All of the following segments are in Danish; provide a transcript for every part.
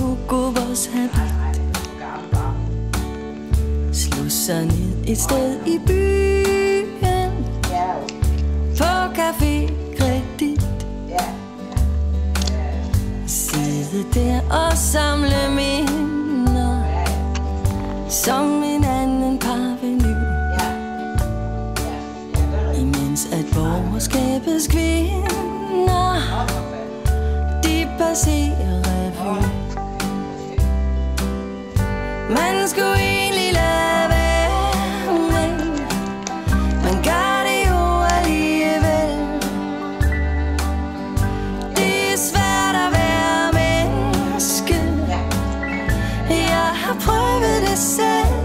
Hugo vores habit, slå sig ned et sted i byen, på Café Kredit, sidde der og samle minder, som en anden parvenu, imens at borgerskabets kvinder, de passerer revy. Man skulle egentlig lade være, men man gør det jo alligevel. Det er svært at være menneske, jeg har prøvet det selv.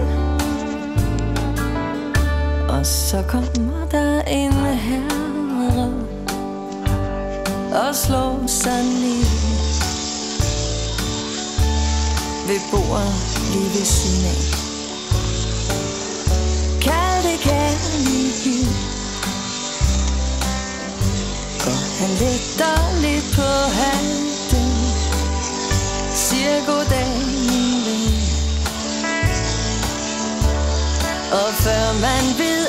Og så kommer der en herre og slår sig ned ved bordet lige ved siden af. Kald det kærlighed, og han letter lidt på hatten, siger goddag min ven. Og før man ved